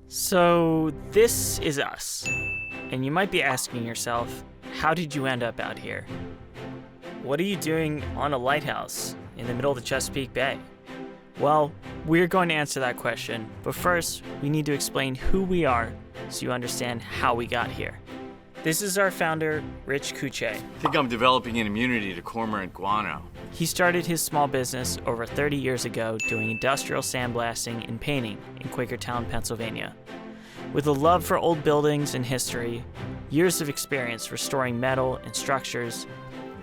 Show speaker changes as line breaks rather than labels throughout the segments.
So this is us. And you might be asking yourself, how did you end up out here? What are you doing on a lighthouse in the middle of the Chesapeake Bay? Well, we're going to answer that question, but first we need to explain who we are so you understand how we got here. This is our founder, Rich Cucé.
I think I'm developing an immunity to cormorant guano.
He started his small business over 30 years ago doing industrial sandblasting and painting in Quakertown, Pennsylvania. With a love for old buildings and history, years of experience restoring metal and structures,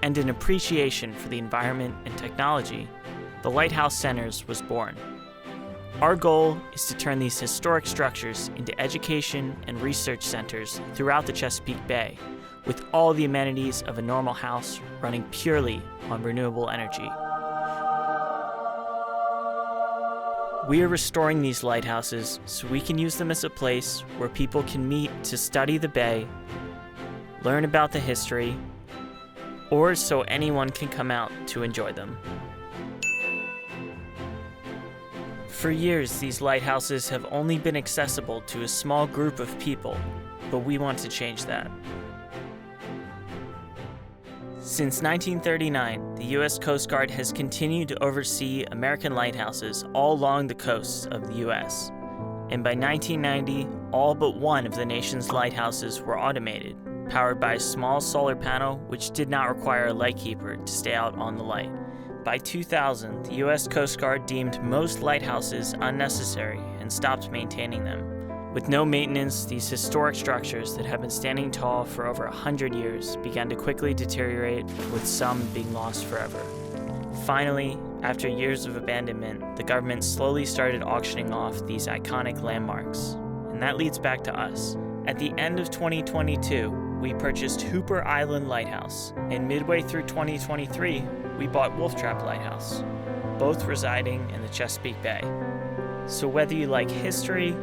and an appreciation for the environment and technology, the Lighthouse Centers was born. Our goal is to turn these historic structures into education and research centers throughout the Chesapeake Bay, with all the amenities of a normal house running purely on renewable energy. We are restoring these lighthouses so we can use them as a place where people can meet to study the bay, learn about the history, or so anyone can come out to enjoy them. For years, these lighthouses have only been accessible to a small group of people, but we want to change that. Since 1939, the U.S. Coast Guard has continued to oversee American lighthouses all along the coasts of the U.S. And by 1990, all but one of the nation's lighthouses were automated, powered by a small solar panel which did not require a lightkeeper to stay out on the light. By 2000, the U.S. Coast Guard deemed most lighthouses unnecessary and stopped maintaining them. With no maintenance, these historic structures that have been standing tall for over 100 years began to quickly deteriorate, with some being lost forever. Finally, after years of abandonment, the government slowly started auctioning off these iconic landmarks. And that leads back to us. At the end of 2022, we purchased Hooper Island Lighthouse, and midway through 2023, we bought Wolf Trap Lighthouse, both residing in the Chesapeake Bay. So whether you like history,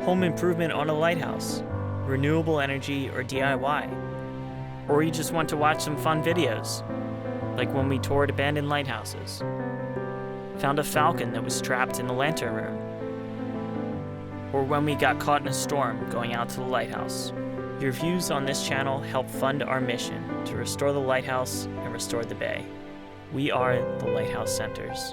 home improvement on a lighthouse, renewable energy, or DIY, or you just want to watch some fun videos, like when we toured abandoned lighthouses, found a falcon that was trapped in the lantern room, or when we got caught in a storm going out to the lighthouse. Your views on this channel help fund our mission to restore the lighthouse and restore the bay. We are the Lighthouse Centers.